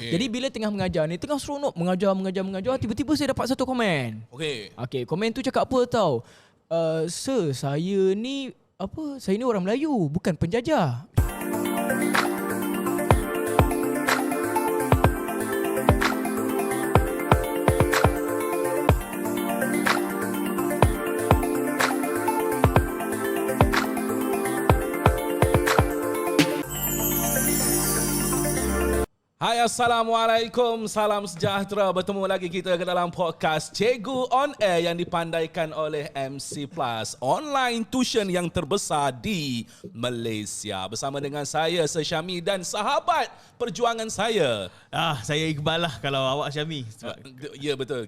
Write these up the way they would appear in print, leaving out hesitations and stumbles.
Jadi bila tengah mengajar ni, tengah seronok mengajar, tiba-tiba saya dapat satu komen. Okey, komen tu cakap apa tahu? Sir, saya ni orang Melayu, bukan penjajah. Hai, Assalamualaikum, salam sejahtera. Bertemu lagi kita ke dalam podcast Cikgu On Air yang dipandaikan oleh MC Plus, online tuition yang terbesar di Malaysia. Bersama dengan saya, Syami, dan sahabat perjuangan saya. Saya Iqbal lah kalau awak Syami. Ya, betul.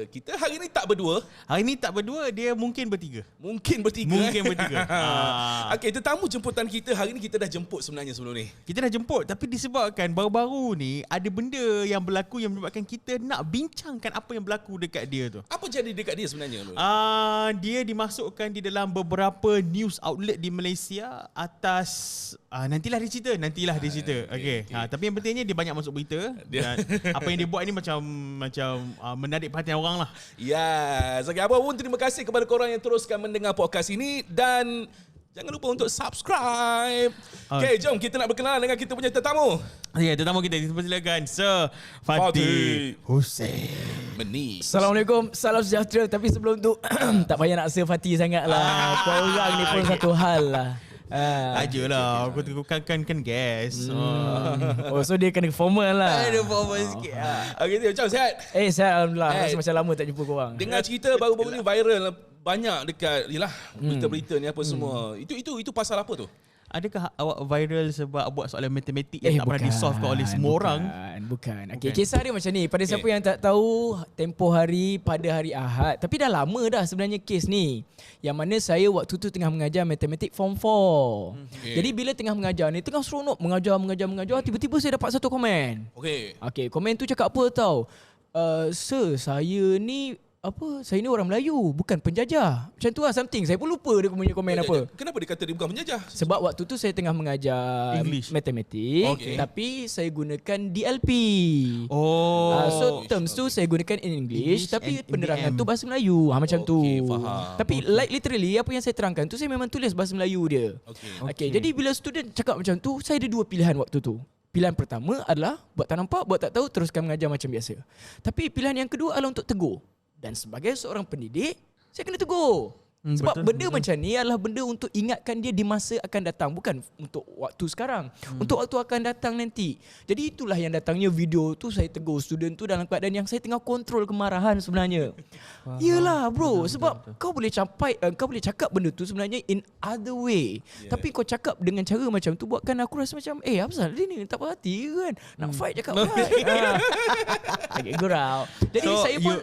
Kita hari ni tak berdua. Hari ni tak berdua, dia mungkin bertiga. Mungkin bertiga. Okey, tetamu jemputan kita hari ni kita dah jemput sebenarnya sebelum ni. Kita dah jemput, tapi disebabkan baru-baru ni ada benda yang berlaku yang menyebabkan kita nak bincangkan apa yang berlaku dekat dia tu. Apa jadi dekat dia sebenarnya? Dia dimasukkan di dalam beberapa news outlet di Malaysia atas nantilah dia cerita. Okey. Tapi yang pentingnya dia banyak masuk berita. Dan apa yang dia buat ni macam menarik perhatian orang lah. Ya, okay, apa pun terima kasih kepada korang yang teruskan mendengar podcast ini dan jangan lupa untuk subscribe. Okay, jom kita nak berkenalan dengan kita punya tetamu. Ya, tetamu kita dipersilakan Sir Fatih Hussein Meni. Assalamualaikum, salam sejahtera. Tapi sebelum tu tak payah nak Sir Fatih sangat lah. Korang ni pun satu hal lah. Ajalah, aku kan guest. So dia kena formal lah. Ada formal sikit. Okay, macam sihat? Sihat Alhamdulillah. Rasa macam lama tak jumpa korang. Dengar cerita baru-baru ni viral banyak dekat berita-berita ni apa semua. Itu pasal apa tu? Adakah awak viral sebab buat soalan matematik yang tak pernah disolvekan oleh semua orang? Bukan. Okay, kisah dia macam ni. Pada siapa yang tak tahu, tempoh hari pada hari Ahad. Tapi dah lama dah sebenarnya kes ni. Yang mana saya waktu tu tengah mengajar matematik form 4. Jadi bila tengah mengajar ni, tengah seronok mengajar, tiba-tiba saya dapat satu komen. Okey, komen tu cakap apa tahu? Sir, saya ni orang Melayu, bukan penjajah. Macam tu lah something. Saya pun lupa dia punya komen apa. Kenapa dia kata dia bukan penjajah? Sebab waktu tu saya tengah mengajar English, matematik, tapi saya gunakan DLP. So terms tu saya gunakan in English tapi penerangan tu bahasa Melayu. Macam tu. Faham. Tapi like literally apa yang saya terangkan tu saya memang tulis bahasa Melayu dia. Jadi bila student cakap macam tu, saya ada dua pilihan waktu tu. Pilihan pertama adalah buat tak nampak, buat tak tahu, teruskan mengajar macam biasa. Tapi pilihan yang kedua adalah untuk tegur. Dan sebagai seorang pendidik, saya kena tegur. Sebab betul. Macam ni adalah benda untuk ingatkan dia di masa akan datang. Bukan untuk waktu sekarang. Untuk waktu akan datang nanti. Jadi itulah yang datangnya video tu saya tegur student tu dalam keadaan yang saya tengah kontrol kemarahan sebenarnya. Yelah bro, sebab kau boleh cakap benda tu sebenarnya in other way. Tapi kau cakap dengan cara macam tu buatkan aku rasa macam apa pasal dia ni tak berhati kan? Nak fight cakap fight. Agak gurau. Jadi saya pun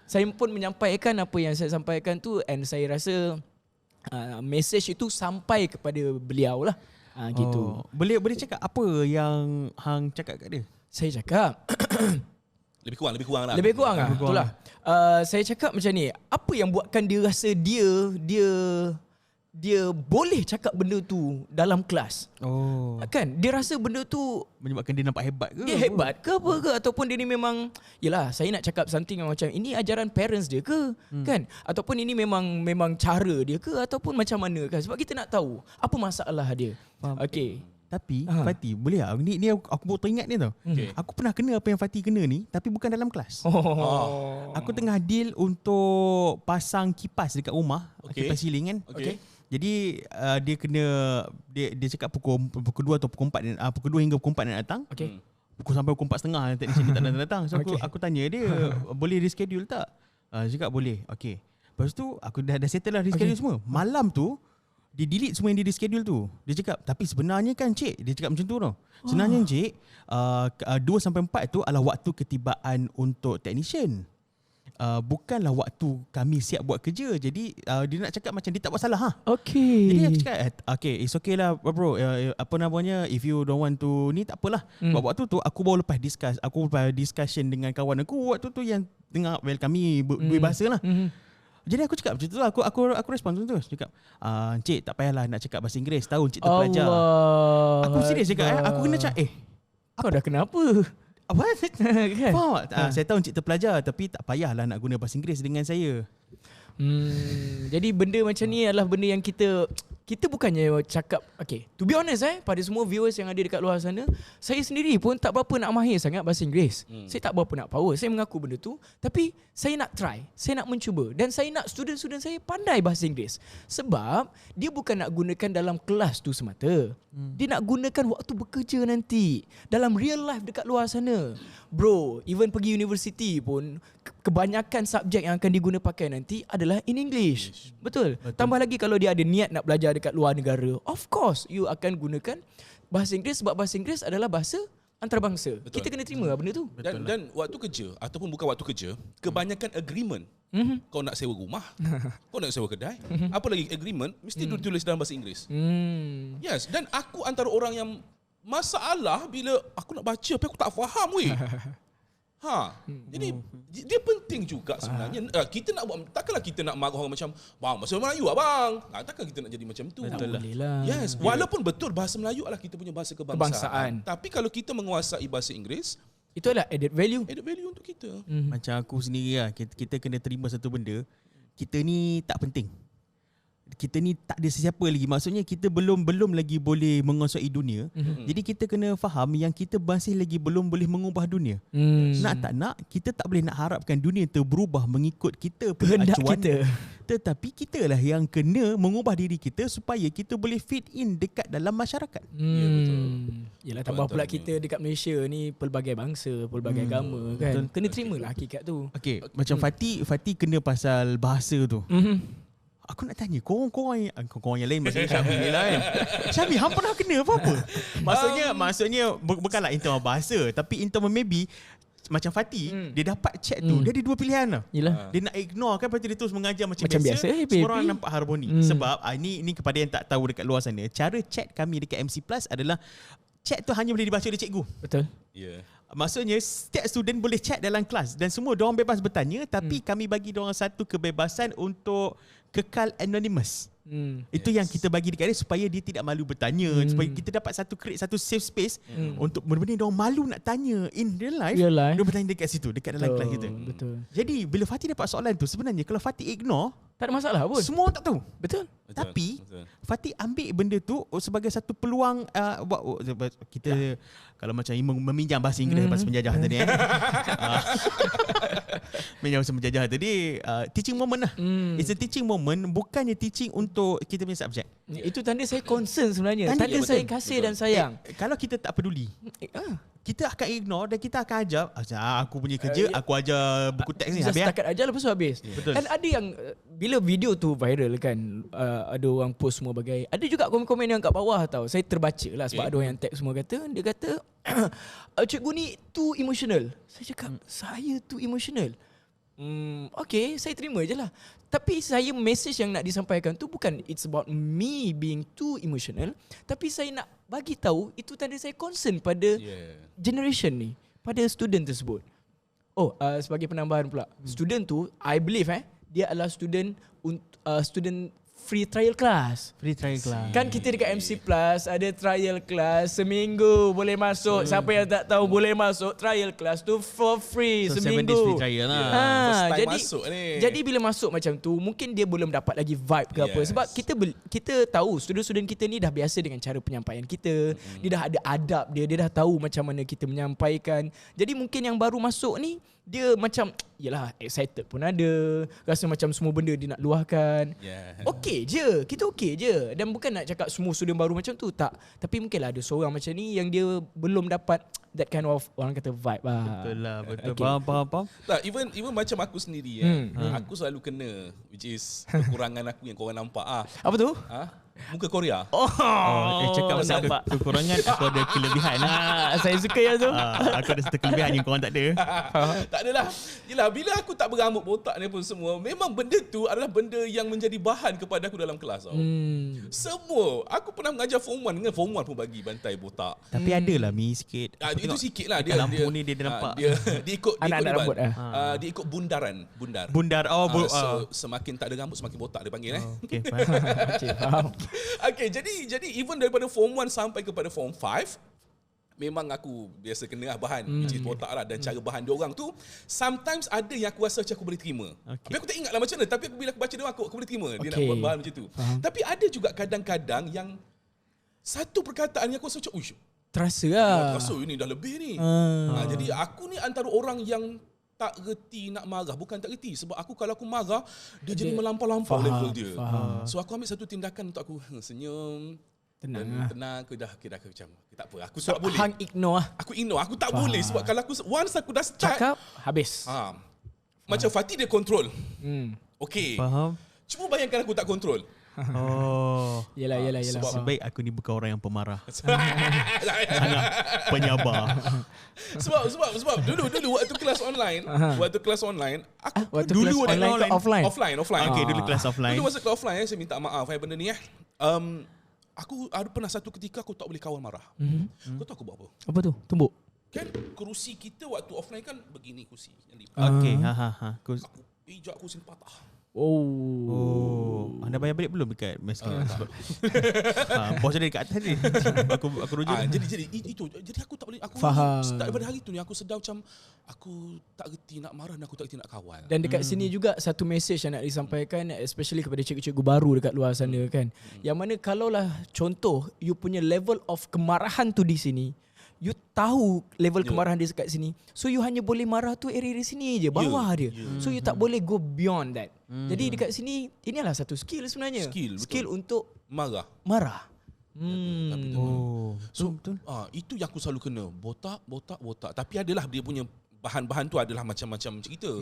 saya pun menyampaikan apa yang saya sampaikan tu, and saya rasa message itu sampai kepada beliau lah. Gitu. Boleh cakap apa yang hang cakap kat dia? Saya cakap Lebih kurang lah. Itulah. Saya cakap macam ni, apa yang buatkan dia rasa dia boleh cakap benda tu dalam kelas? Kan dia rasa benda tu menyebabkan dia nampak hebat ke? Dia hebat ke apa ke? Ataupun dia ni memang, yelah saya nak cakap something yang macam ini ajaran parents dia ke? Kan? Ataupun ini memang cara dia ke? Ataupun macam mana kan? Sebab kita nak tahu apa masalah dia. Okey. Tapi Fatih, boleh tak? Ni aku baru teringat ni tau. Aku pernah kena apa yang Fatih kena ni, tapi bukan dalam kelas. Aku tengah deal untuk pasang kipas dekat rumah, kipas ceiling kan. Jadi dia cakap pukul 2 atau pukul 4 pukul 2 hingga pukul 4 nak datang. Pukul sampai pukul 4.30 teknisian dia tak datang. So aku tanya dia, boleh reschedule tak? Dia cakap boleh. Okey. Lepas tu aku dah settle lah reschedule semua. Malam tu dia delete semua yang dia reschedule tu. Dia cakap, tapi sebenarnya kan cik, dia cakap macam tu tau. Sebenarnya cik, 2 sampai 4 tu adalah waktu ketibaan untuk technician. Bukanlah waktu kami siap buat kerja. Jadi dia nak cakap macam dia tak buat salah. Jadi aku cakap it's okay lah bro, apa namanya, if you don't want to ni tak apalah. Sebab waktu tu aku baru lepas discussion dengan kawan aku waktu tu yang tengah kami berbahasa lah. Jadi aku cakap macam tu, aku respon macam tu. Cakap, cik tak payahlah nak cakap bahasa Inggeris, tahu cik tu pelajar. Aku serius cakap, aku kena cakap, Kau dah kenapa? Apa? Kan? Faham tak? Saya tahu Encik terpelajar tapi tak payahlah nak guna bahasa Inggeris dengan saya. Jadi benda macam ni adalah benda yang kita bukannya cakap, okay, to be honest pada semua viewers yang ada dekat luar sana, saya sendiri pun tak berapa nak mahir sangat bahasa Inggeris. Saya tak berapa nak power, saya mengaku benda tu, tapi saya nak try, saya nak mencuba dan saya nak student-student saya pandai bahasa Inggeris. Sebab dia bukan nak gunakan dalam kelas tu semata. Dia nak gunakan waktu bekerja nanti, dalam real life dekat luar sana. Bro, even pergi university pun kebanyakan subjek yang akan diguna pakai nanti adalah in English. Betul. Tambah lagi kalau dia ada niat nak belajar dekat luar negara, of course you akan gunakan bahasa Inggeris sebab bahasa Inggeris adalah bahasa antarabangsa. Betul. Kita kena terima benda tu. Dan waktu kerja ataupun bukan waktu kerja, kebanyakan agreement. Kau nak sewa rumah, kau nak sewa kedai, apa lagi agreement mesti ditulis dalam bahasa Inggeris. Yes, dan aku antara orang yang masalah bila aku nak baca tapi aku tak faham weh. Jadi dia penting juga sebenarnya. Kita nak buat, takkanlah kita nak marah orang macam bang bahasa Melayu abang. Takkan kita nak jadi macam tu. Betul lah. Yes, walaupun betul bahasa Melayu adalah kita punya bahasa kebangsaan. Tapi kalau kita menguasai bahasa Inggeris, itu adalah added value untuk kita. Macam aku sendiri lah, kita kena terima satu benda. Kita ni tak penting. Kita ni tak ada sesiapa lagi. Maksudnya kita belum lagi boleh menguasai dunia. Jadi kita kena faham yang kita masih lagi belum boleh mengubah dunia. Nak tak nak, kita tak boleh nak harapkan dunia tu berubah mengikut kita punya kehendak acuan. kita. Tetapi kita lah yang kena mengubah diri kita supaya kita boleh fit in dekat dalam masyarakat. Ya, betul. Yelah, tambah pula kita dekat Malaysia ni pelbagai bangsa, pelbagai agama kan. Kena terimalah hakikat tu. Okay, macam Fatih kena pasal bahasa tu. Aku nak tanya korang yang lain maksudnya Syami ni lah kan. Syami, hang pernah kena apa-apa? Maksudnya bukanlah in term of bahasa, tapi in term of maybe macam Fatih, dia dapat chat tu, dia ada dua pilihan lah. Yelah. Dia nak ignore kan, lepas tu dia terus mengajar macam biasa. Semua orang nampak harmoni. Sebab ini kepada yang tak tahu dekat luar sana, cara chat kami dekat MC Plus adalah chat tu hanya boleh dibaca oleh cikgu. Betul. Ya. Maksudnya setiap student boleh chat dalam kelas dan semua diorang bebas bertanya, tapi kami bagi diorang satu kebebasan untuk kekal anonymous. Itu yang kita bagi dekat dia supaya dia tidak malu bertanya, supaya kita dapat create satu safe space untuk benda-benda diorang malu nak tanya in real life. Dia bertanya dekat situ, dekat dalam kelas kita. Betul. Jadi bila Fatih dapat soalan tu, sebenarnya kalau Fatih ignore, tak ada masalah pun. semua orang tak tahu. Betul. Tapi Fatih ambil benda tu sebagai satu peluang kita kalau macam meminjam bahasa Inggeris bahasa penjajah tadi meminjam bahasa penjajah tadi, teaching moment lah. It's a teaching moment, bukannya teaching untuk kita punya subjek. Itu tanda saya concern sebenarnya. Tanda saya kasih dan sayang. Kalau kita tak peduli, kita akan ignore dan kita akan ajar. Aku punya kerja, aku ajar buku teks ni habis. Setakat ajar lepas tu habis. Betul. Dan ada yang bila video tu viral kan, ada orang post semua bagai. Ada juga komen-komen yang kat bawah tau. Saya terbaca lah sebab ada orang yang tag semua kata. Dia kata cikgu ni too emotional. Saya cakap saya too emotional. Okay, saya terima je lah. Tapi saya message yang nak disampaikan tu bukan it's about me being too emotional, tapi saya nak bagi tahu itu tanda saya concern pada generation ni, pada student tersebut. Sebagai penambahan pula, student tu I believe dia adalah student free trial class. Free trial class. Kan kita dekat MC Plus ada trial class seminggu boleh masuk. Siapa yang tak tahu boleh masuk trial class tu for free seminggu. 7 days free trial lah. First time masuk ni. Jadi bila masuk macam tu mungkin dia belum dapat lagi vibe ke apa, sebab kita tahu student-student kita ni dah biasa dengan cara penyampaian kita. Dia dah ada adab dia dah tahu macam mana kita menyampaikan. Jadi mungkin yang baru masuk ni dia macam yalah excited pun ada, rasa macam semua benda dia nak luahkan. Okey je, kita okey je. Dan bukan nak cakap semua student baru macam tu, tak. Tapi mungkinlah ada seorang macam ni yang dia belum dapat that kind of orang kata vibe lah. Betul lah, betul. Okay. Faham. Tak, even macam aku sendiri aku selalu kena, which is kekurangan aku yang korang nampak Apa tu? Muka Korea. Cakap pasal kekurangan, aku ada kelebihan. Saya suka yang tu. Aku ada satu kelebihan yang korang tak ada. Tak adalah. Yelah, bila aku tak berambut botak ni pun semua, memang benda tu adalah benda yang menjadi bahan kepada aku dalam kelas. Semua. Aku pernah mengajar form 1 dengan form 1 pun bagi bantai botak. Tapi adalah Mi sikit. Itu sikit lah. Dia lampu ni dia nampak. Dia ikut anak-anak rambut. Dia ikut bundaran. Bundar. So, semakin tak ada rambut semakin botak dia panggil. Okay, faham. Okay, jadi even daripada form 1 sampai kepada form 5, memang aku biasa kena bahan which is botak lah, dan cara bahan diorang tu sometimes ada yang aku rasa macam aku boleh terima. Tapi aku tak ingat lah macam mana, tapi bila aku baca dia aku boleh terima dia nak buat bahan macam tu. Tapi ada juga kadang-kadang yang satu perkataan yang aku rasa macam uish, Terasa lah. terasa ini dah lebih ni. Jadi aku ni antara orang yang tak reti nak marah. Bukan tak reti, sebab aku kalau aku marah dia jadi melampau-lampau level dia. So aku ambil satu tindakan untuk aku senyum, tenang, aku dah macam tak apa, aku tak boleh. Hang ignore. Aku ignore, aku tak boleh sebab kalau aku once aku dah start Cakap habis. macam Fatih dia control. Okey. Faham. Cuba bayangkan aku tak control. Yelah. Sebaik aku ni bukan orang yang pemarah. Sangat penyabar. sebab dulu waktu kelas online, aku Dulu online ke offline? Offline. Okay, dulu kelas offline. Dulu masa kelas offline saya minta maaf benda ni aku ada pernah satu ketika aku tak boleh kawal marah. Kau tahu aku buat apa? Apa tu? Tumbuk. Kan kerusi kita waktu offline kan begini kerusi yang lipat. Okay, Aku pijak kerusi patah. Anda bayar balik belum dekat mesin? Bos ada dekat atas ni. Aku rujuk. Jadi aku tak boleh, aku Faham. start daripada hari tu ni aku sedar macam aku tak reti nak marah dan aku tak reti nak kawal. Dan dekat sini juga satu message yang nak disampaikan, especially kepada cikgu-cikgu baru dekat luar sana kan. Yang mana kalaulah contoh you punya level of kemarahan tu di sini, you tahu level kemarahan dia dekat sini, so you hanya boleh marah tu area sini je, bawah dia. So you tak boleh go beyond that. Jadi dekat sini inilah satu skill sebenarnya. Skill untuk marah. So itu yang aku selalu kena, botak. Tapi adalah dia punya bahan-bahan tu adalah macam-macam cerita.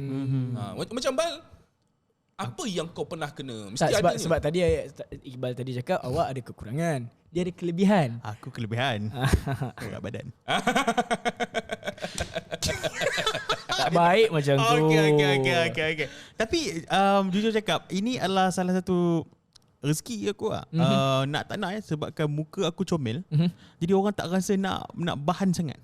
Macam Bal, apa yang kau pernah kena? Mesti tak, adanya. sebab tadi Iqbal tadi cakap awak ada kekurangan, dia ada kelebihan. Aku kelebihan berat badan. Tak baik macam tu. Okay. Tapi jujur cakap, ini adalah salah satu rezeki aku lah. Nak tak nak sebabkan muka aku comel. Jadi orang tak rasa nak bahan sangat.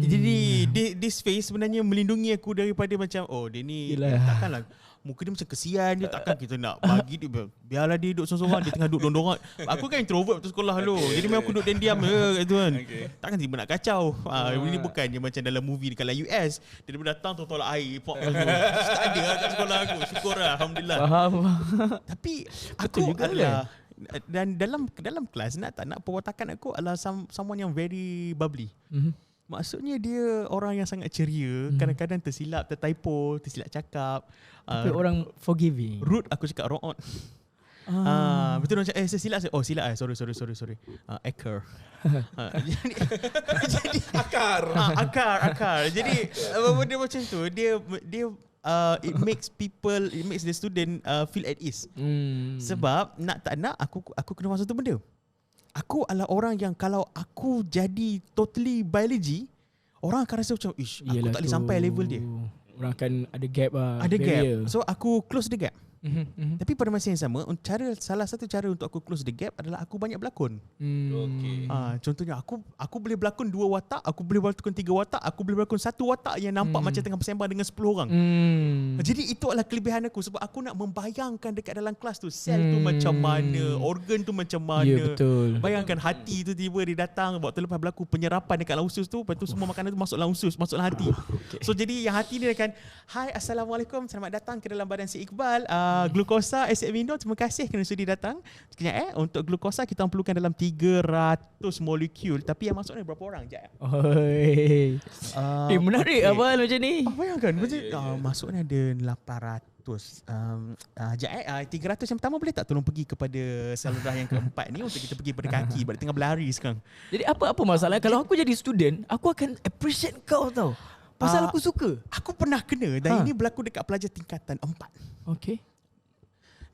Jadi this face sebenarnya melindungi aku daripada macam dia ni takkanlah muka dia macam kesian, dia takkan kita nak bagi dia, biarlah dia duduk seorang-seorang, dia tengah duduk dorang-dorang. Aku kan introvert waktu sekolah dulu, jadi memang aku duduk diam gitu kan. Takkan tiba nak kacau. Ini bukan dia macam dalam movie dekat US, dia datang tolak air pop aku. Tak ada kat sekolah aku, syukurlah, alhamdulillah. Faham. Tapi aku adalah dan dalam kelas nak perwatakan aku adalah someone yang very bubbly. Maksudnya dia orang yang sangat ceria, kadang-kadang tersilap, tertypo, tersilap cakap. Tapi orang forgiving. Rude aku cakap wrong out. Betul macam saya silap saya. Silap sorry. Akar. Jadi akar. Jadi benda macam tu dia it makes the student feel at ease. Sebab nak tak nak aku kena faham satu benda. Aku adalah orang yang kalau aku jadi totally biology, orang akan rasa macam aku tak boleh sampai level dia. Orang akan ada gap lah. Ada gap. So aku close the gap. Tapi pada masa yang sama, salah satu cara untuk aku close the gap adalah aku banyak berlakon. Contohnya aku boleh berlakon 2 watak, aku boleh berlakon 3 watak, aku boleh berlakon 1 watak yang nampak macam tengah bersembang dengan 10 orang. Jadi itu adalah kelebihan aku sebab aku nak membayangkan dekat dalam kelas tu sel tu macam mana, organ tu macam mana. Ya, betul. Bayangkan hati tu tiba dia datang waktu lepas berlaku penyerapan dekat dalam usus tu, lepas tu semua makanan tu masuk dalam usus, masuk dalam hati. So jadi yang hati ni akan, "Hai, Assalamualaikum, selamat datang ke dalam badan si Iqbal. Glukosa acid amino, terima kasih kerana sudi datang. Sekejap untuk glukosa kita perlukan dalam 300 molekul, tapi yang masuk ni berapa orang?" Sekejap. Menarik Abang macam ni. Bayangkan masuk ni ada 800. 300 yang pertama boleh tak tolong pergi kepada saluran yang keempat ni untuk kita pergi pada kaki sebab dia tengah berlari sekarang. Jadi apa masalah kalau aku jadi student, aku akan appreciate kau tau. Pasal aku suka. Aku pernah kena dan ini berlaku dekat pelajar tingkatan 4. Okay.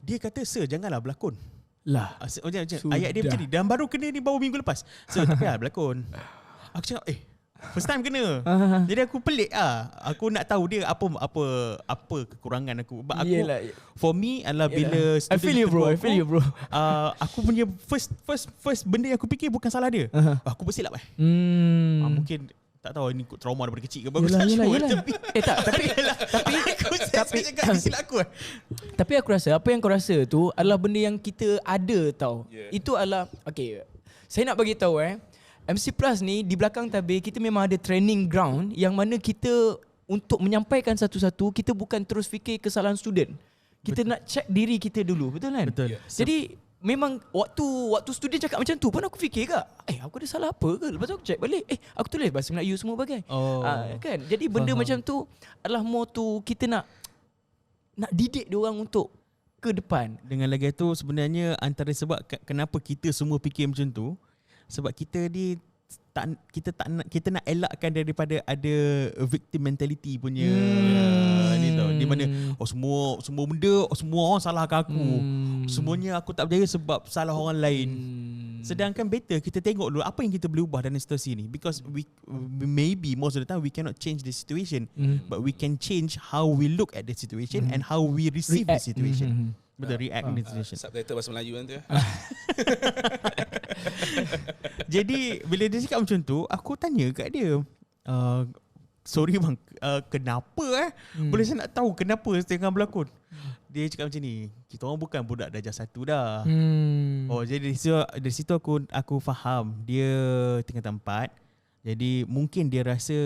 Dia kata, "Sir, janganlah berlakon." Lah. Macam ayat dia macam ni. Dan baru kena ni baru minggu lepas. "Sir, tak payah berlakon." Aku cakap, first time kena. Jadi aku pelik lah. Aku nak tahu dia apa kekurangan aku. But aku, for me adalah bila I feel you bro. Aku punya first benda yang aku fikir bukan salah dia. Aku bersilap mungkin tak tahu ini trauma daripada kecil ke bagus. Tapi aku rasa apa yang kau rasa tu adalah benda yang kita ada tau. Itu adalah saya nak bagi tahu MC Plus ni di belakang tabir kita memang ada training ground yang mana kita untuk menyampaikan satu-satu, kita bukan terus fikir kesalahan student. Kita nak check diri kita dulu, betul kan? Betul. Jadi memang waktu student cakap macam tu pun aku fikir kak, aku ada salah apa ke? Lepas tu aku check balik, aku tulis bahasa Melayu semua bagai. Kan? Jadi benda macam tu adalah more tu kita nak didik dia orang untuk ke depan. Dengan lagi tu sebenarnya antara sebab kenapa kita semua fikir macam tu, sebab kita nak elakkan daripada ada victim mentality punya ni tau, di mana semua benda semua orang salahkan aku. Semuanya aku tak berjaya sebab salah orang lain. Sedangkan better kita tengok dulu apa yang kita boleh ubah dalam situasi ni, because we maybe most of the time we cannot change the situation, but we can change how we look at the situation and how we receive the situation. Betul, react in the situation. Subtitle bahasa Melayu nanti. Jadi bila dia cakap macam tu, aku tanya kat dia, sorry bang, kenapa boleh saya nak tahu kenapa tengah berlakon? Dia cakap macam ni, kita orang bukan budak darjah 1 dah. Jadi dari situ aku faham dia tingkatan 4. Jadi mungkin dia rasa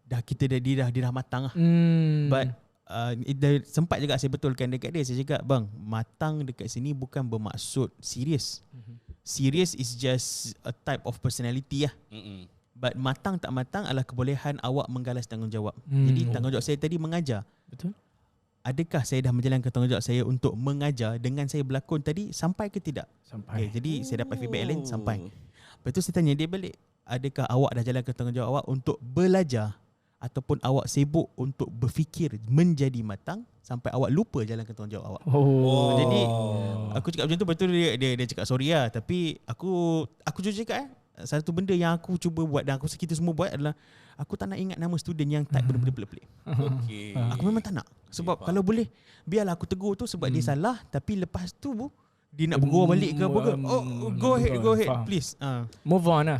dia dah matang lah. But sempat juga saya betulkan dekat dia. Saya cakap, bang, matang dekat sini bukan bermaksud serius. Serious is just a type of personality lah. But matang tak matang adalah kebolehan awak menggalas tanggungjawab. Jadi tanggungjawab saya tadi mengajar. Betul. Adakah saya dah menjalankan tanggungjawab saya untuk mengajar dengan saya berlakon tadi sampai ke tidak? Sampai. Jadi saya dapat feedback lain sampai. Lepas tu saya tanya dia balik, adakah awak dah jalankan tanggungjawab awak untuk belajar ataupun awak sibuk untuk berfikir menjadi matang sampai awak lupa jalankan tanggungjawab awak? Jadi aku cakap macam tu, betul dia cakap sorry lah, tapi aku jujur cakap satu benda yang aku cuba buat dan kita semua buat adalah aku tak nak ingat nama student yang type benda-benda pelik-pelik. Aku memang tak nak. Sebab kalau boleh biarlah aku tegur tu sebab dia salah, tapi lepas tu dia nak bergurau balik ke apa ke, go ahead please. Move on lah.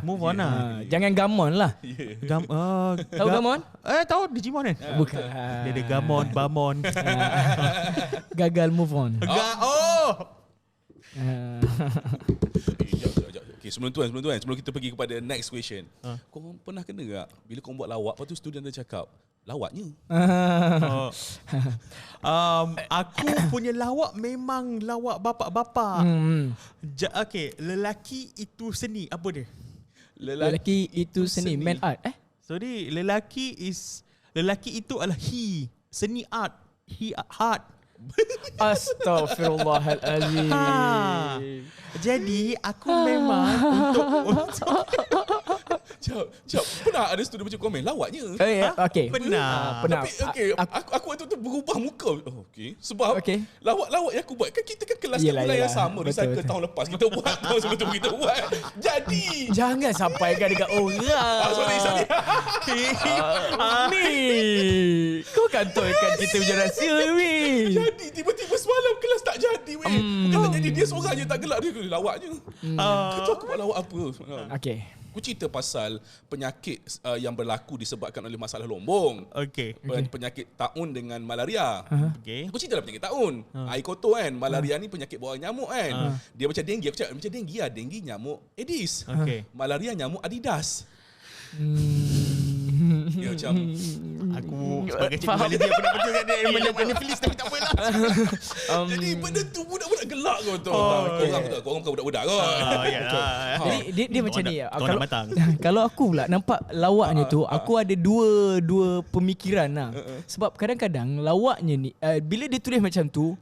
Jangan gamon lah. Tahu gamon? Tahu Digimon kan? Bukan. Dia ada gamon, bamon. Gagal move on. Okay, sebelum kita pergi kepada next question. Korang pernah kena tak bila korang buat lawak, lepas tu student dia cakap lawaknya? Aku punya lawak memang lawak bapak-bapak. Okay, lelaki itu seni. Apa dia? Lelaki itu seni. Man art. Sorry, lelaki itu adalah he. Seni art. He art. Astaghfirullahalazim. Jadi aku memang untuk Jap, pernah ada student macam komen lawaknya? Okay. Pernah. Tapi aku waktu tu berubah muka. Sebab lawak yang aku buat kan kita kan kelas bulan yang sama. Recycle tahun lepas kita buat, tahun sebelum tu kita buat. Jadi jangan sampaikan dekat orang. Sorry. Ni kau kantoi-kan kita punya rahsia weh. Jadi tiba-tiba semalam kelas tak jadi weh. Bukan tak jadi, dia seorang je tak gelak, dia lawaknya. Kata aku buat lawak apa? Okay. Aku cerita pasal penyakit yang berlaku disebabkan oleh masalah lombong. Penyakit taun dengan malaria. Aku cerita lah penyakit taun. Air kotor kan. Malaria ni penyakit bawaan nyamuk kan. Dia macam denggi. Aku cakap macam denggi lah. Denggi nyamuk Aedes. Malaria nyamuk Adidas. Dia macam aku sebagai cikgu biologi aku nak betulkan dia mana felis tapi tak apalah. Jadi benda tu budak-budak gelak kau tahu. Korang bukan budak-budak kau. Jadi dia macam ni. Kalau aku pula nampak lawaknya tu, aku ada dua pemikiran lah. Sebab kadang-kadang lawaknya ni bila dia tulis macam tu,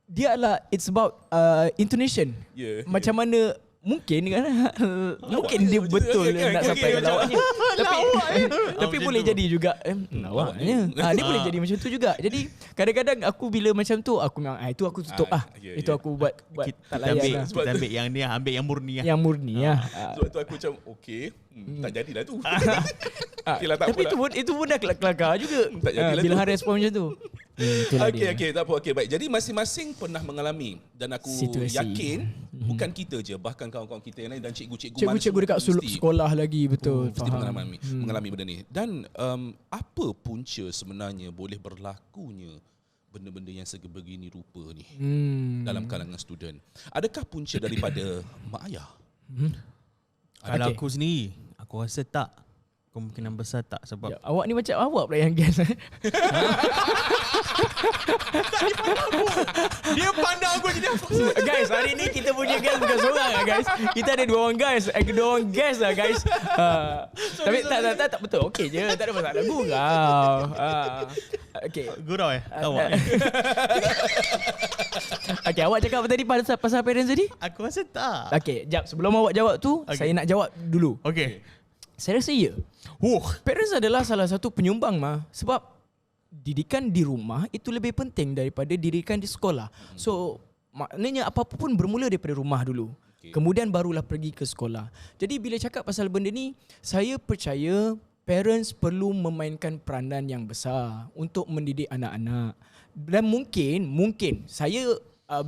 dia adalah it's about intonation. Macam mana mungkin kan dia betul nak sampai lawaknya, tapi boleh jadi juga lawaknya. Dia boleh jadi macam tu juga. Jadi kadang-kadang aku bila macam tu aku memang itu aku tutup itu aku buat tak layan. Kita ambil yang ni, ambil yang murni lah. Yang murni lah. Sebab tu aku macam tak jadilah tu. Tapi itu pun dah kelakar juga bila hari respon macam tu. Okay, tak apa. Okay, baik. Jadi masing-masing pernah mengalami, dan aku yakin bukan kita je, bahkan kawan-kawan kita yang lain dan cikgu-cikgu dekat sekolah lagi, betul. Mesti mengalami benda ni. Dan apa punca sebenarnya boleh berlakunya benda-benda yang sebegini rupa ni dalam kalangan student? Adakah punca daripada mak ayah? Kalau aku sendiri, aku rasa tak. Kemungkinan besar tak sebab Awak ni macam awak pula yang guess. dia pandang aku jadi apa? Guys, hari ni kita punya guest bukan seorang lah guys. Kita ada 2 orang guys. 2 orang guest lah guys. Tapi tak betul. Okey je. Tak ada masalah. Gurau. Okey. Gurau awak. Okey, awak cakap apa tadi pasal parents tadi? Aku rasa tak. Okey, jap. Sebelum awak jawab tu, saya nak jawab dulu. Okey. Saya rasa ya. Parents adalah salah satu penyumbang sebab didikan di rumah itu lebih penting daripada didikan di sekolah. So maknanya apa-apa pun bermula daripada rumah dulu. Kemudian barulah pergi ke sekolah. Jadi bila cakap pasal benda ni, saya percaya parents perlu memainkan peranan yang besar untuk mendidik anak-anak. Dan mungkin saya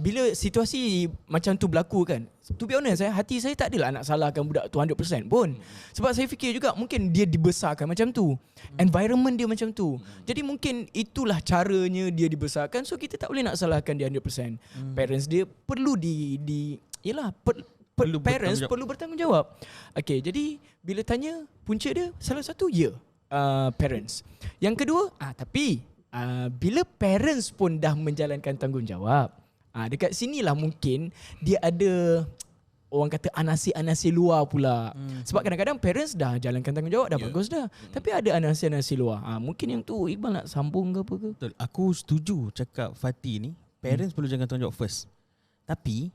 bila situasi macam tu berlaku kan, to be honest, hati saya tak adalah nak salahkan budak tu 100% pun. Sebab saya fikir juga mungkin dia dibesarkan macam tu, environment dia macam tu. Jadi mungkin itulah caranya dia dibesarkan. So kita tak boleh nak salahkan dia 100%. Parents dia perlu parents perlu bertanggungjawab. Okay, jadi bila tanya punca dia, salah satu parents. Yang kedua, tapi bila parents pun dah menjalankan tanggungjawab, dekat sinilah mungkin dia ada orang kata anasi-anasi luar pula. Sebab kadang-kadang parents dah jalankan tanggungjawab, dah bagus dah. Tapi ada anasi-anasi luar. Mungkin yang tu Iqbal nak sambung ke apa ke? Betul. Aku setuju cakap Fatih ni. Parents perlu jalankan tanggungjawab first. Tapi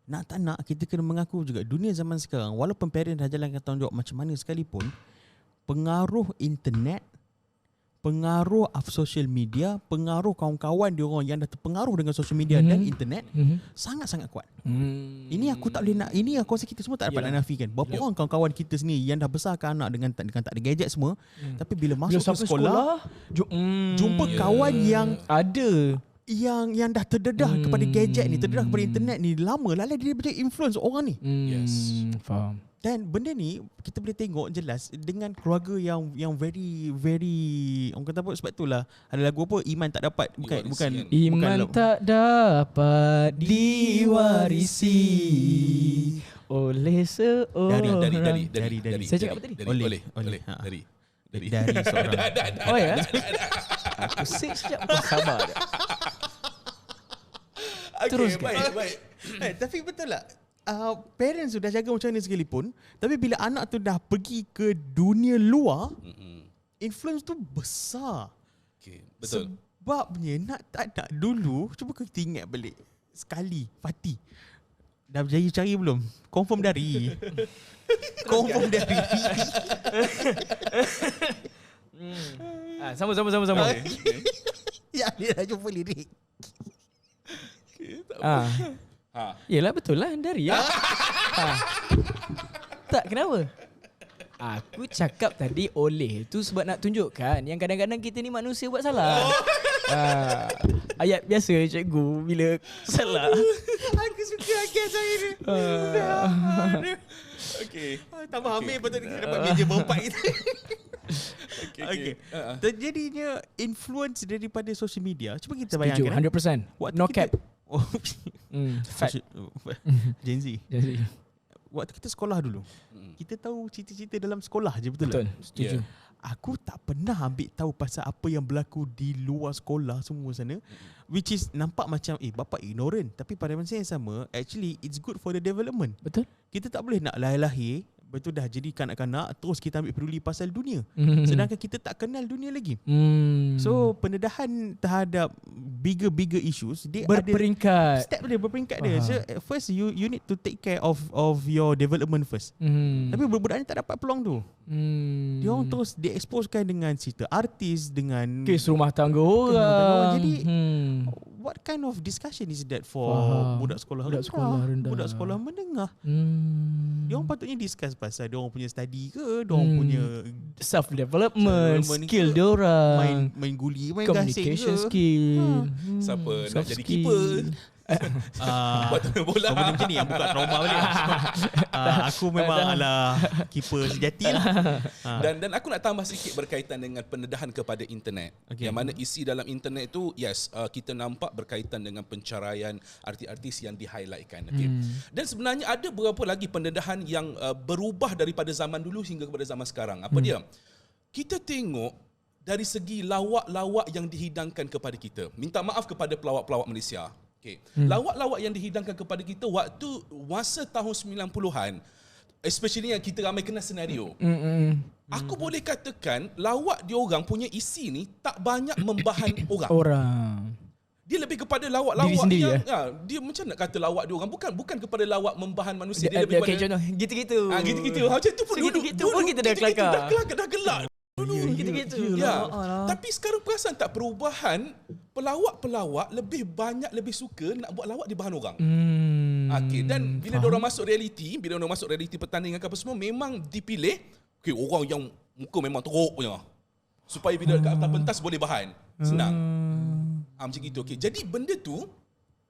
nak tak nak kita kena mengaku juga dunia zaman sekarang, walaupun parents dah jalankan tanggungjawab macam mana sekalipun, pengaruh internet, pengaruh social media, pengaruh kawan-kawan dia orang yang dah terpengaruh dengan social media dan internet sangat-sangat kuat. Ini aku tak boleh nak, ini aku rasa kita semua tak dapat nak nafikan. Berapa orang kawan-kawan kita sendiri yang dah besarkan anak dengan tak ada gadget semua, tapi bila masuk ke sekolah jumpa kawan yang ada yang dah terdedah kepada gadget ni, terdedah kepada internet ni lama, lalu dia boleh influence orang ni. Faham. Dan benda ni kita boleh tengok jelas dengan keluarga yang very orang kata apa, sebab itulah ada lagu apa, iman tak dapat Iman tak dapat diwarisi oleh seorang. Dari. Saya cakap apa tadi? Oleh. Dari seorang. Oh ya. Aku sip sekejap, aku sabar. Terus baik. Tapi betul lah. Parents sudah jaga macam mana sekalipun, tapi bila anak tu dah pergi ke dunia luar, influence tu besar. Betul. Sebabnya nak tak nak dulu, cuba kita ingat balik sekali. Fatih dah berjaya cari belum? Confirm dari. Confirm dari. Sama. Ya, dia dah jumpa lirik. Yelah betul lah dari Tak, kenapa? Aku cakap tadi oleh tu sebab nak tunjukkan yang kadang-kadang kita ni manusia buat salah. Ayat biasa cikgu bila salah. Aku suka agak saya ni. Okay. Tambah hamil betul kita dapat meja berempat kita. Okay. Terjadinya influence daripada social media. Cuba kita bayangkan. 100%. No cap. Fat. Gen Z. Waktu kita sekolah dulu, kita tahu cerita-cerita dalam sekolah je, betul tak? Setuju. Aku tak pernah ambil tahu pasal apa yang berlaku di luar sekolah semua sana, which is nampak macam bapa ignorant, tapi pada masa yang sama actually it's good for the development. Betul. Kita tak boleh nak lahir-lahir betul dah jadi kanak-kanak terus kita ambil peduli pasal dunia, sedangkan kita tak kenal dunia lagi. So pendedahan terhadap bigger issues dia berperingkat. Ada step dia berperingkat dia. So first you need to take care of your development first. Tapi budak-budak ni tak dapat peluang tu. Dia orang terus diexposekan dengan cerita artis, dengan kes rumah tangga orang. Jadi what kind of discussion is that for budak sekolah rendah? Budak sekolah menengah. Dia orang patutnya discuss pasal dia orang punya study ke, dia orang punya self development, skill dia orang, main guli, main communication gasing ke, skill. Siapa nak soft jadi skill. keeper? Buat bola. Benda macam ni yang buka trauma balik. Aku memang adalah keeper sejati lah. Dan aku nak tambah sikit berkaitan dengan pendedahan kepada internet. Yang mana isi dalam internet tu, yes, kita nampak berkaitan dengan pencarian artis-artis yang di-highlightkan. Dan sebenarnya ada beberapa lagi pendedahan yang berubah daripada zaman dulu hingga kepada zaman sekarang. Apa dia? Kita tengok dari segi lawak-lawak yang dihidangkan kepada kita. Minta maaf kepada pelawak-pelawak Malaysia. Lawak-lawak yang dihidangkan kepada kita waktu masa tahun 90-an, especially yang kita ramai kena senario. Aku boleh katakan lawak diorang punya isi ni tak banyak membahan orang. Dia lebih kepada lawak-lawak yang dia macam nak kata lawak diorang bukan kepada lawak membahan manusia. Dia lebih kepada contoh gitu-gitu. Gitu-gitu. Macam tu pun gitu-gitu pun kita dah kelakar. Dah gelak. Gitu-gitu. Tapi sekarang perasan tak perubahan, pelawak-pelawak lebih banyak lebih suka nak buat lawak di bahan orang. Dan bila diorang masuk realiti pertandingan apa semua, memang dipilih orang yang muka memang teruk punya. Supaya bila dekat atas pentas boleh bahan. Senang. Macam gitu. Jadi benda tu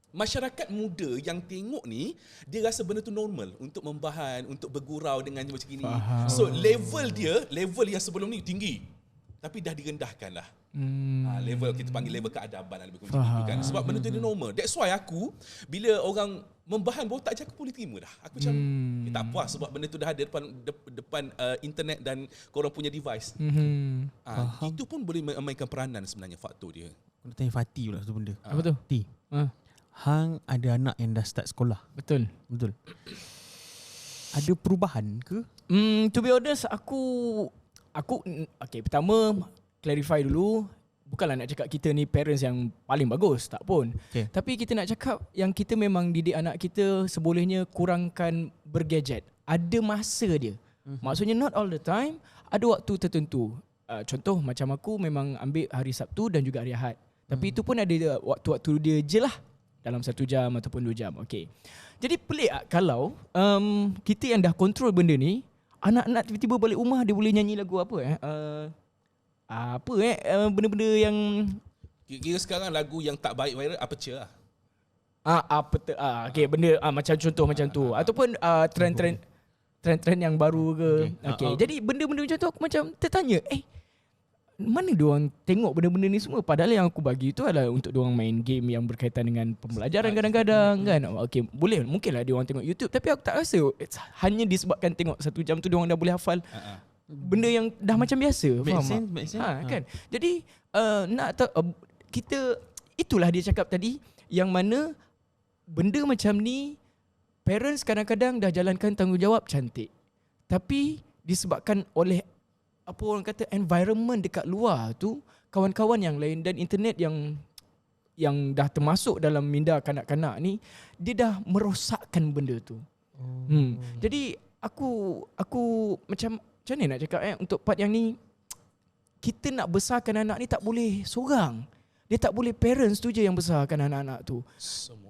masyarakat muda yang tengok ni, dia rasa benda tu normal untuk membahan, untuk bergurau dengan macam gini. So level yang sebelum ni tinggi, tapi dah direndahkan lah. Level kita panggil level keadaban lebih macam itu kan. Sebab benda tu dia normal. That's why aku bila orang membahan baru tak je aku boleh terima dah. Aku macam tak puas sebab benda tu dah ada depan internet dan korang punya device. Itu pun boleh memainkan peranan sebenarnya faktor dia. Aku nak tanya Fatih pula satu benda. Apa tu? Hang ada anak yang dah start sekolah. Betul. Ada perubahan ke? To be honest, aku pertama clarify dulu, bukanlah nak cakap kita ni parents yang paling bagus, tak pun. Tapi kita nak cakap yang kita memang didik anak kita sebolehnya kurangkan bergadget. Ada masa dia. Maksudnya not all the time, ada waktu tertentu. Contoh macam aku memang ambil hari Sabtu dan juga hari Ahad. Tapi itu pun ada waktu-waktu dia je lah. Dalam 1 jam ataupun 2 jam. Jadi pelik kalau kita yang dah kontrol benda ni, anak-anak tiba-tiba balik rumah dia boleh nyanyi lagu apa benda-benda yang kira sekarang lagu yang tak baik viral apa cer lah. Benda macam contoh macam tu ataupun trend-trend yang baru ke. Jadi benda-benda macam tu aku macam tertanya, mana diorang tengok benda-benda ni semua, padahal yang aku bagi tu adalah untuk diorang main game yang berkaitan dengan pembelajaran kadang-kadang kan. Boleh mungkinlah diorang tengok YouTube, tapi aku tak rasa hanya disebabkan tengok 1 jam tu diorang dah boleh hafal benda yang dah macam biasa. Faham tak? Kan. Jadi kita itulah dia cakap tadi, yang mana benda macam ni parents kadang-kadang dah jalankan tanggungjawab cantik, tapi disebabkan oleh apa orang kata environment dekat luar tu, kawan-kawan yang lain dan internet yang dah termasuk dalam minda kanak-kanak ni, dia dah merosakkan benda tu. Jadi aku macam mana nak cakap untuk part yang ni, kita nak besarkan anak ni tak boleh seorang. Dia tak boleh parents tu je yang besarkan anak-anak tu.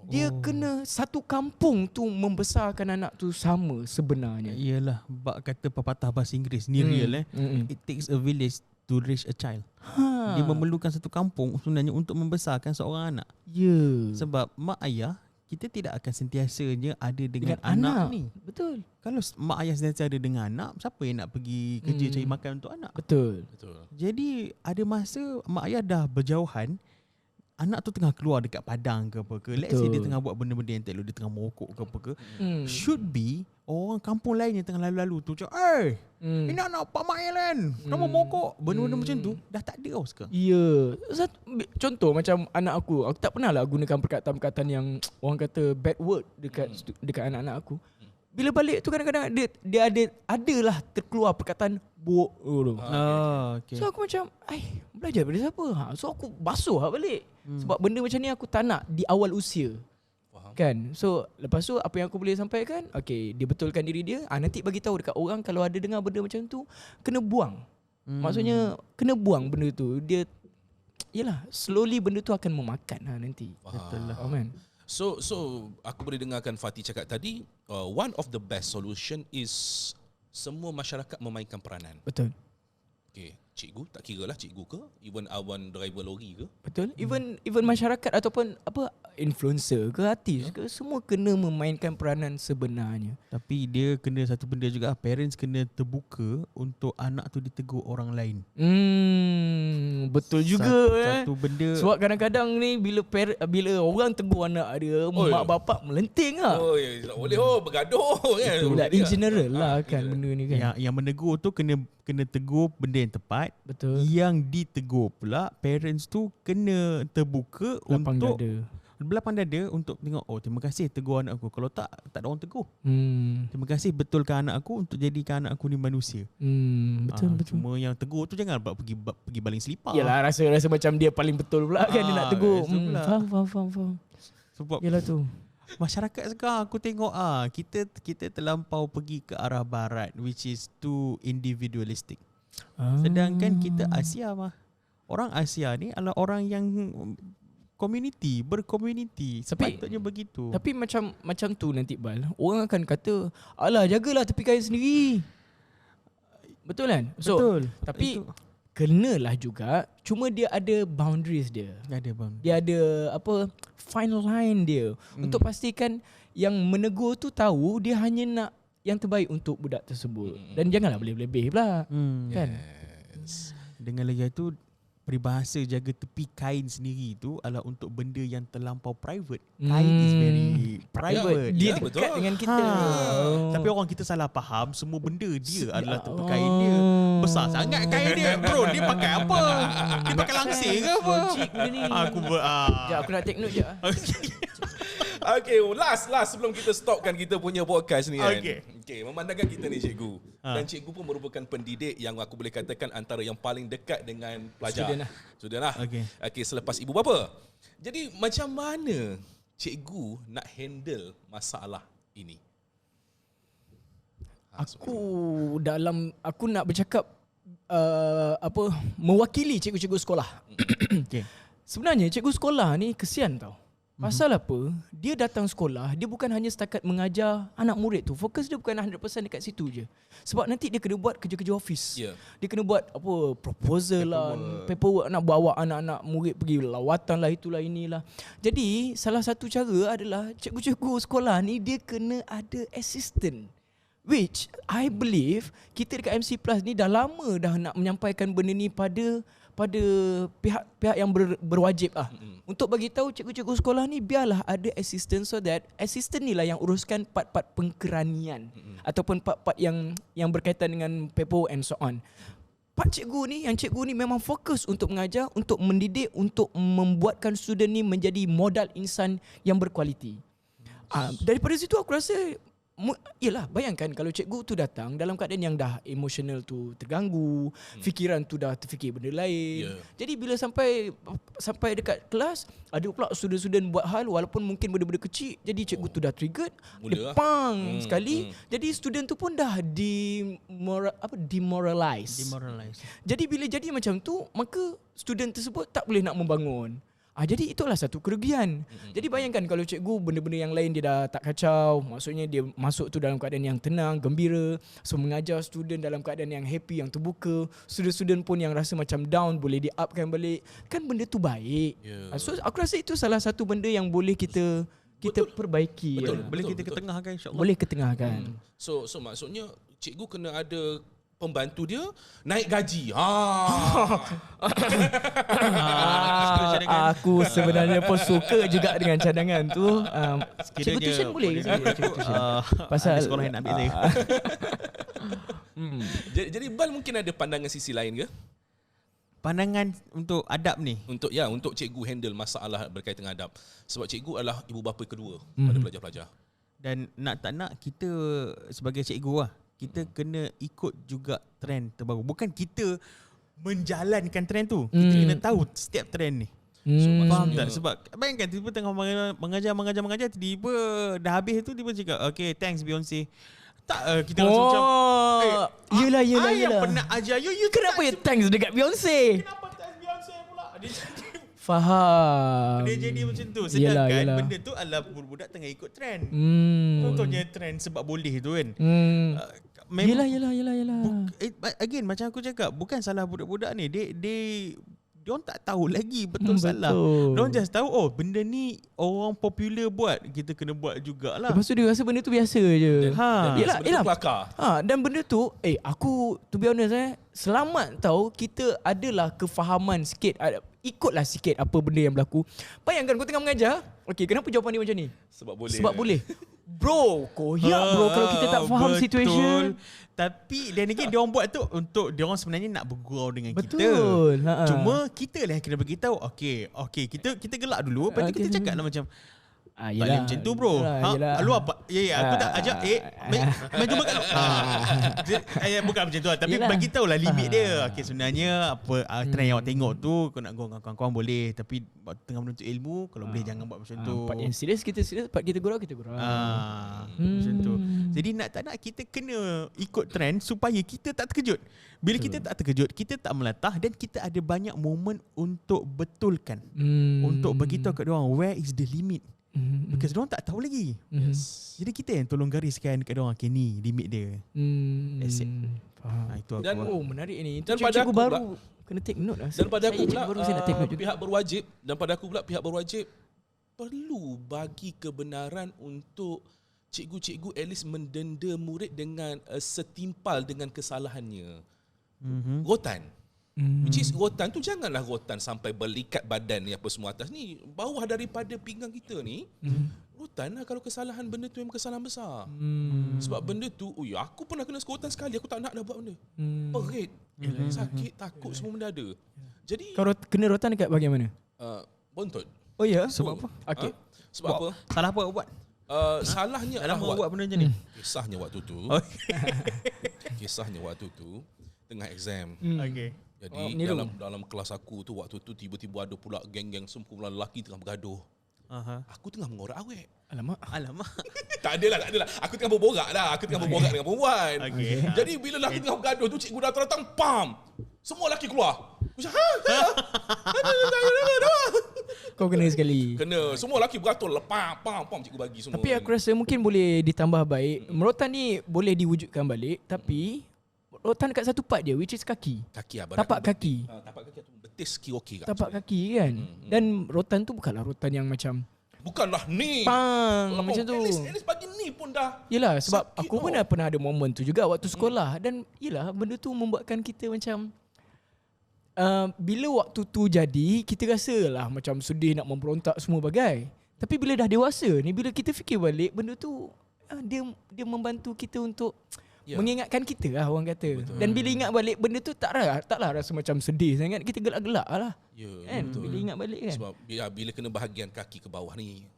Dia kena satu kampung tu membesarkan anak tu sama sebenarnya. Iyalah, bak kata pepatah bahasa Inggeris ni real It takes a village to raise a child. Dia memerlukan satu kampung sebenarnya untuk membesarkan seorang anak. Sebab mak ayah kita tidak akan sentiasanya ada dengan anak ni. Betul. Kalau mak ayah sentiasa ada dengan anak, siapa yang nak pergi kerja cari makan untuk anak? Betul. Jadi ada masa mak ayah dah berjauhan, anak tu tengah keluar dekat padang ke apa ke. Let's say dia tengah buat benda-benda yang tak elok, dia tengah merokok ke apa ke. Should be orang kampung lain yang tengah lalu-lalu tu macam, ini anak Pak Mail kan, nama merokok. Benda-benda macam tu dah tak ada sekarang. Contoh macam anak aku tak pernah lah gunakan perkataan-perkataan yang orang kata bad word dekat anak-anak aku. Bila balik tu kadang-kadang dia adalah terkeluar perkataan bok. So aku macam belajar dari siapa? So aku basuh balik. Sebab benda macam ni aku tak nak di awal usia. Kan? So lepas tu apa yang aku boleh sampaikan, dia betulkan diri dia, nanti bagi tahu dekat orang kalau ada dengar benda macam tu, kena buang. Maksudnya kena buang benda tu. Dia yalah, slowly benda tu akan memakan nanti. Betul lah. Amen. So aku boleh dengarkan Fatih cakap tadi, one of the best solution is semua masyarakat memainkan peranan. Betul. Cikgu, tak kira lah cikgu ke, even awan driver lori ke. Betul. Even masyarakat ataupun influencer ke artis ke, semua kena memainkan peranan sebenarnya. Tapi dia kena satu benda juga, parents kena terbuka untuk anak tu ditegur orang lain. Betul juga. Satu benda. Sebab kadang-kadang ni bila orang tegur anak dia, mak bapak melenting lah. Oh, ya, tak boleh bergaduh kan. Itulah in general lah kan benda ni kan. Yang menegur tu kena tegur benda yang tepat. Betul. Yang ditegur pula parents tu kena terbuka Lapang untuk dada. berlapang dada untuk tengok, oh terima kasih tegur anak aku. Kalau tak ada orang tegur. Terima kasih betulkan anak aku untuk jadikan anak aku ni manusia. Betul. Cuma yang tegur tu jangan pergi baling selipar. Yalah, rasa macam dia paling betul pula kan dia nak tegur. Faham. Sebab Yalah tu. masyarakat sekarang aku tengok kita terlampau pergi ke arah barat, which is too individualistic. Sedangkan kita Asia orang Asia ni adalah orang yang berkomuniti. Sepatutnya begitu. Tapi macam tu nanti Bal, orang akan kata, alah jagalah tepi kain sendiri. Betul kan? Betul. Tapi kenalah juga, cuma dia ada boundaries dia. Dia ada fine line dia untuk pastikan yang menegur tu tahu dia hanya nak yang terbaik untuk budak tersebut. Dan janganlah lebih-lebih pula. Kan? Dengan lagi itu, peribahasa jaga tepi kain sendiri tu adalah untuk benda yang terlampau private. Kain is very private. Dia dekat dengan kita. Tapi orang kita salah faham, semua benda dia adalah tepi kain dia. Besar sangat kain dia. Bro, dia pakai apa? Dia pakai langsir ke apa? Logik benda ni. Aku nak take note je. Okay, last sebelum kita stopkan kita punya podcast ni kan. Okay, memandangkan kita ni cikgu. Dan cikgu pun merupakan pendidik yang aku boleh katakan antara yang paling dekat dengan pelajar. Student lah. Okay, selepas ibu bapa. Jadi macam mana cikgu nak handle masalah ini? Aku nak bercakap mewakili cikgu-cikgu sekolah. Sebenarnya cikgu sekolah ni kesian tau. Pasal apa? Dia datang sekolah, dia bukan hanya setakat mengajar anak murid tu. Fokus dia bukan 100% dekat situ je. Sebab nanti dia kena buat kerja-kerja office. Dia kena buat proposal lah, paperwork, nak bawa anak-anak murid pergi lawatan lah, itulah inilah. Jadi salah satu cara adalah cikgu-cikgu sekolah ni dia kena ada assistant. Which I believe kita dekat MC Plus ni dah lama dah nak menyampaikan benda ni pada pihak-pihak yang berwajib untuk bagi tahu cikgu-cikgu sekolah ni biarlah ada assistant, so that assistant ni lah yang uruskan part-part pengkeranian ataupun part-part yang berkaitan dengan paperwork and so on. Part cikgu ni memang fokus untuk mengajar, untuk mendidik, untuk membuatkan student ni menjadi modal insan yang berkualiti. Daripada situ aku rasa yelah, bayangkan kalau cikgu tu datang dalam keadaan yang dah emotional tu terganggu, fikiran tu dah terfikir benda lain. Jadi bila sampai dekat kelas, ada pula student-student buat hal walaupun mungkin benda-benda kecil, jadi cikgu tu dah triggered, dia pang sekali. Jadi student tu pun dah demoralize. Jadi bila jadi macam tu, maka student tersebut tak boleh nak membangun. Jadi itulah satu kerugian. Jadi bayangkan kalau cikgu benda-benda yang lain dia dah tak kacau, maksudnya dia masuk tu dalam keadaan yang tenang, gembira, so mengajar student dalam keadaan yang happy, yang terbuka. Student-student pun yang rasa macam down boleh di upkan balik. Kan benda tu baik. So aku rasa itu salah satu benda yang boleh kita perbaiki. Boleh kita ketengahkan, insya-Allah. Boleh ketengahkan. So maksudnya cikgu kena ada pembantu dia naik gaji. Aku sebenarnya pun suka juga dengan cadangan tu. Cikgu tuition boleh ke? Pasal sekolah yang nak ambil saya. Jadi Bal mungkin ada pandangan sisi lain ke? Pandangan untuk adab ni? Untuk cikgu handle masalah berkaitan dengan adab. Sebab cikgu adalah ibu bapa kedua pada pelajar-pelajar. Dan nak tak nak kita sebagai cikgu kita kena ikut juga trend terbaru. Bukan kita menjalankan trend tu. Kita kena tahu setiap trend ni. Faham tak? Sebab bayangkan tiba-tiba tengah mengajar, tiba-tiba dah habis tu tiba cakap, okay, thanks Beyonce. Tak, kita rasa macam Yelah. yang pernah ajar you kenapa you thanks dekat Beyonce? Kenapa thanks Beyonce pula? Faham. Dia jadi macam tu. Sedangkan benda tu adalah budak-budak tengah ikut trend. Contohnya trend sebab boleh tu kan. Yelah. Yelah. Again, macam aku cakap, bukan salah budak-budak ni. Dia diorang tak tahu lagi betul salah. Diorang just tahu benda ni orang popular buat, kita kena buat jugalah. Lepas tu dia rasa benda tu biasa je. Yelah. Dan benda tu aku to be honest selamat tahu kita adalah kefahaman sikit, ikutlah sikit apa benda yang berlaku. Bayangkan kau tengah mengajar, kenapa jawapan dia macam ni? Sebab boleh. Bro, koyak bro kalau kita tak faham situation. Tapi dan again diorang buat tu untuk diorang sebenarnya nak bergurau dengan kita. Cuma kita lah yang kena beritahu. Okay, kita gelak dulu. Lepas tu kita cakap lah macam Yelah, macam tu bro. Lu apa? Aku tak ajak main jumpa kat lu. Bukan macam tu lah. Tapi bagi tahu lah limit dia. Sebenarnya apa trend yang awak tengok tu, kau nak go dengan kawan-kawan boleh, tapi tengah menuntut ilmu, kalau boleh jangan buat macam tu. Part yang serius kita serius, part kita gurau. Macam tu. Jadi nak tak nak kita kena ikut trend supaya kita tak terkejut. Bila kita tak terkejut, kita tak melatah dan kita ada banyak momen untuk betulkan. Untuk beritahu kat diorang where is the limit. Because diorang tak tahu lagi. Jadi kita yang tolong gariskan kat diorang, ni limit dia. That's it. Itu aku. Dan menarik ni. Dan pada aku baru kena take note lah. Dan pada aku pula pihak berwajib perlu bagi kebenaran untuk cikgu-cikgu at least mendenda murid dengan setimpal dengan kesalahannya. Rotan. Which is rotan tu janganlah rotan sampai belikat badan ni apa semua atas ni. Bawah daripada pinggang kita ni, rotan lah kalau kesalahan benda tu memang kesalahan besar. Sebab benda tu, aku pernah kena rotan sekali, aku tak nak dah buat benda. Perit, sakit, takut, semua benda ada. Jadi kau kena rotan dekat bahagian mana? Bontot. Oh ya? Sebab apa? Okay. Sebab apa? Salah apa buat? Salahnya adalah buat benda macam ni. Kisahnya waktu tu tengah exam. Jadi dalam kelas aku tu waktu tu tiba-tiba ada pula geng-geng sekumpulan lelaki tengah bergaduh. Aku tengah mengorak awek. Alamak. Tak adalah. Aku tengah berborak dengan perempuan. Jadi bila lelaki tengah bergaduh tu, cikgu datang, pam. Semua lelaki keluar. Aku cakap, Kau kena sekali. Kena. Semua lelaki beratur. Pam. Cikgu bagi semua. Tapi aku rasa mungkin boleh ditambah baik. Merotan ni boleh diwujudkan balik. Tapi rotan dekat satu part dia, which is kaki. Tapak kaki. Tapak kaki atau betis kaki. Tapak kaki kan. Dan rotan tu bukanlah rotan yang macam bukanlah ni. Pang macam tu. At least bagi ni pun dah. Yelah, sebab aku pun pernah ada momen tu juga waktu sekolah. Dan yelah, benda tu membuatkan kita macam bila waktu tu jadi, kita rasa lah macam sedih nak memberontak semua bagai. Tapi bila dah dewasa ni, bila kita fikir balik, benda tu dia membantu kita untuk mengingatkan kita lah, orang kata. Betul. Dan bila ingat balik benda tu taklah rasa macam sedih sangat, kita gelak-gelak lah. Kan? Bila ingat balik kan. Sebab bila kena bahagian kaki ke bawah ni,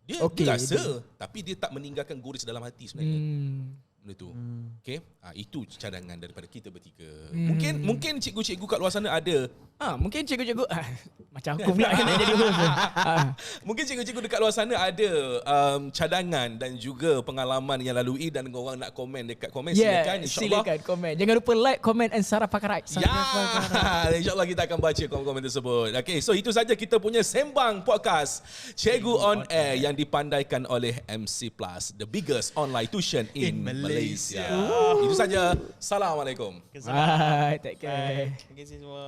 dia rasa tapi dia tak meninggalkan guris dalam hati sebenarnya. Benda tu. Itu cadangan daripada kita bertiga. Mungkin cikgu-cikgu kat luar sana ada. Mungkin cikgu-cikgu macam aku pula nak jadi host. Mungkin cikgu-cikgu dekat luar sana ada cadangan dan juga pengalaman yang lalui, dan orang nak komen dekat komen, silakan insya-Allah. Silakan komen. Jangan lupa like, comment and Sarah Pakarai. InsyaAllah kita akan baca komen-komen tersebut. So itu saja kita punya Sembang Podcast Cikgu On Air yang dipandaikan oleh MC Plus, the biggest online tuition in Malaysia. Itu saja. Assalamualaikum. Bye. Take care. Terima kasih semua.